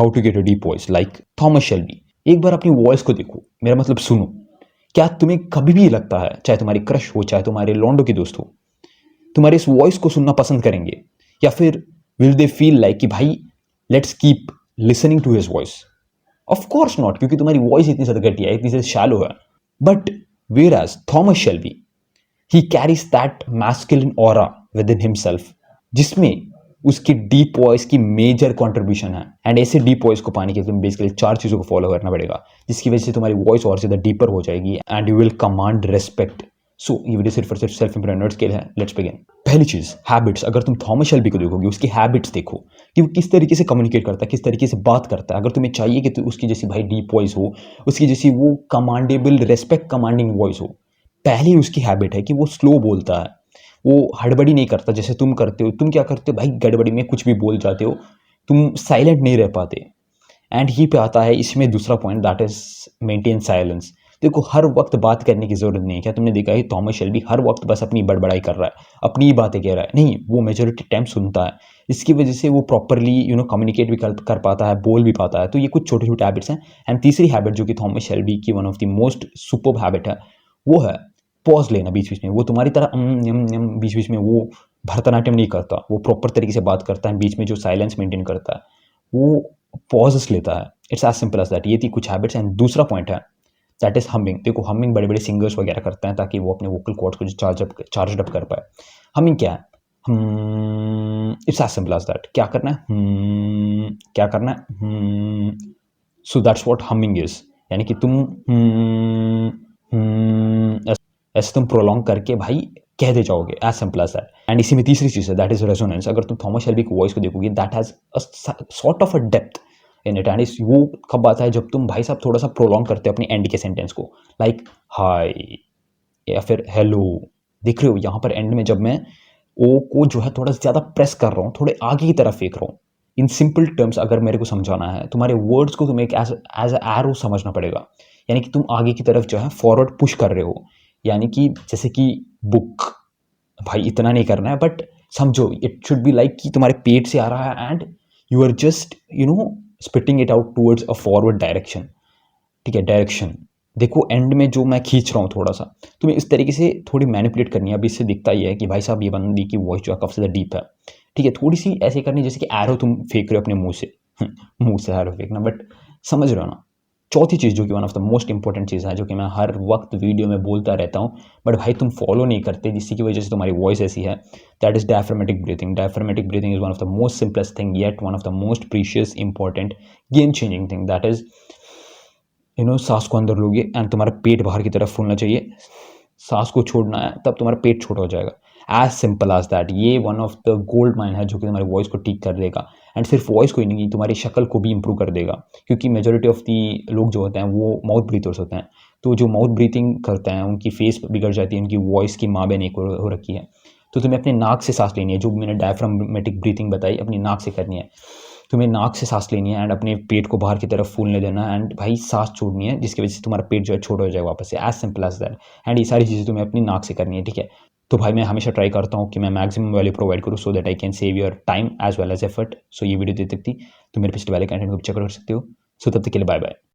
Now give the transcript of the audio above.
How to get a deep voice like Thomas Shelby. एक बार अपनी वॉइस को देखो, मेरा मतलब सुनो। क्या तुम्हें कभी भी लगता है, चाहे तुम्हारी क्रश हो, चाहे तुम्हारे लॉन्डो की दोस्त हो, तुम्हारे इस वॉइस को सुनना पसंद करेंगे? या फिर विल दे फील लाइक कि भाई let's keep listening to his voice? Of course not, क्योंकि तुम्हारी वॉइस इतनी ज़्यादा घटिया है, इतनी ज़्यादा शैलो है। But whereas Thomas Shelby, he carries that masculine aura within himself, जिसमें उसकी डीप वॉइस की मेजर कंट्रीब्यूशन है। एंड ऐसे डीप वॉइस को पाने के लिए तुम्हें बेसिकली 4 चीज़ों को फॉलो करना पड़ेगा, जिसकी वजह से तुम्हारी वॉइस और ज़्यादा डीपर हो जाएगी and you will command respect. So ये वीडियो सिर्फ और सिर्फ सेल्फ इंप्रूवमेंट के लिए है। Let's begin. पहली चीज़, हैबिट्स। अगर तुम थॉमस शेल्बी को देखोगे, उसकी हैबिट्स देखो कि वो किस तरीके से कम्युनिकेट करता है, किस तरीके से बात करता है। अगर तुम्हें चाहिए कि उसकी जैसी भाई डीप वॉइस हो, उसकी जैसी वो कमांडेबल रेस्पेक्ट कमांडिंग वॉइस हो, पहली उसकी हैबिट है कि वो स्लो बोलता है। वो हड़बड़ी नहीं करता जैसे तुम करते हो। तुम क्या करते हो भाई, गड़बड़ी में कुछ भी बोल जाते हो, तुम साइलेंट नहीं रह पाते। एंड ही पे आता है इसमें दूसरा point, that is maintain silence. देखो, हर वक्त बात करने की जरूरत नहीं है। क्या तुमने देखा है थॉमस शेल्बी हर वक्त बस अपनी बड़बड़ाई कर रहा है, अपनी ही बातें कह रहा है? नहीं, वो मेजोरिटी टाइम सुनता है। इसकी वजह से वो प्रॉपरली कम्युनिकेट भी कर पाता है, बोल भी पाता है। तो ये कुछ छोटे छोटे हैबिट्स हैं। एंड तीसरी हैबिट जो कि थॉमस शेल्बी की one of the most superb habit है, वो है पॉज लेना बीच बीच में। वो तुम्हारी तरह बीच बीच में वो भरतनाट्यम नहीं करता। वो प्रॉपर तरीके से बात करता है, बीच में जो साइलेंस मेंटेन करता है वो पॉजेस लेता है। It's as simple as that. ये थी कुछ हैबिट्स। एंड दूसरा पॉइंट है दैट इज हमिंग। देखो, हमिंग बड़े बड़े सिंगर्स वगैरह करते हैं ताकि वो अपने वोकल कॉर्ड्स को चार्ज अप कर पाए। हमिंग क्या है? It's as simple as that. क्या करना है? क्या करना है? So that's what humming is. यानी कि तुम ऐसे तुम प्रोलॉन्ग करके भाई कहते जाओगे, as simple as that. And इसी में तीसरी चीज़ है, दैट इज रेजोनेंस। अगर तुम थॉमस शेल्बी की वॉइस को देखोगे, that has sort of a depth in it. And वो कब आता है? जब तुम भाई साहब थोड़ा सा प्रोलॉन्ग करते हो अपने एंड के सेंटेंस को, लाइक हाय या फिर हेलो। देख रहे हो यहाँ पर एंड में जब मैं ओ को जो है थोड़ा ज़्यादा प्रेस कर रहा हूँ, थोड़े आगे की तरफ फेंक रहा हूँ। इन सिंपल टर्म्स अगर मेरे को समझाना है, तुम्हारे वर्ड्स को तुम्हें एक एज एरो समझना पड़ेगा। यानी कि तुम आगे की तरफ जो है फॉरवर्ड पुश कर रहे हो। यानी कि जैसे कि बुक, भाई इतना नहीं करना है, बट समझो इट शुड बी लाइक कि तुम्हारे पेट से आ रहा है and you are just spitting it out towards a forward direction. ठीक है, डायरेक्शन। देखो एंड में जो मैं खींच रहा हूँ थोड़ा सा, तुम्हें इस तरीके से थोड़ी मैनिपुलेट करनी है। अभी इससे दिखता ही है कि भाई साहब ये बंदी की वॉइस जो है काफ़ी ज़्यादा डीप है। ठीक है, थोड़ी सी ऐसे करनी जैसे कि एरो तुम फेंक रहे हो अपने मुंह से मुंह से एरो फेंकना, बट समझ रहे हो ना। चौथी चीज़ जो कि one of the most important चीज़ है, जो कि मैं हर वक्त वीडियो में बोलता रहता हूँ बट भाई तुम फॉलो नहीं करते, जिसकी की वजह से तुम्हारी वॉइस ऐसी है, that is diaphragmatic breathing. Diaphragmatic breathing is one of the most simplest thing yet one of the most precious important game changing thing. That is सांस को अंदर लोगे एंड तुम्हारा पेट बाहर की तरफ फूलना चाहिए। सांस को छोड़ना है तब तुम्हारा पेट छोटा हो जाएगा। As simple as that. ये one of the gold mine है जो कि तुम्हारी वॉइस को ठीक कर देगा। एंड सिर्फ वॉइस को ही नहीं, तुम्हारी शक्ल को भी इंप्रूव कर देगा। क्योंकि मेजोरिटी ऑफ दी लोग जो होते हैं वो माउथ ब्रीथर्स होते हैं। तो जो माउथ ब्रीथिंग करते हैं उनकी फेस बिगड़ जाती है, उनकी वॉइस की माँ बहन एक हो रखी है। तो तुम्हें अपने नाक से सांस लेनी है, जो मैंने डायफ्रामेटिक ब्रीथिंग बताई अपनी नाक से करनी है। तुम्हें नाक से सांस लेनी है एंड अपने पेट को बाहर की तरफ फूलने देना है एंड भाई सांस छोड़नी है, जिसकी वजह से तुम्हारा पेट जो है छोटा हो जाएगा वापस से। As simple as that. And ये सारी चीज़ें तुम्हें अपनी नाक से करनी है। ठीक है, तो भाई मैं हमेशा ट्राई करता हूँ कि मैं मैक्सिमम वैल्यू प्रोवाइड करूँ so that I can save your time as well as effort. So ये वीडियो देख सकती तो मेरे पिछले वाले कंटेंट को भी चेक कर सकते हो। सो तब तक के लिए बाय बाय।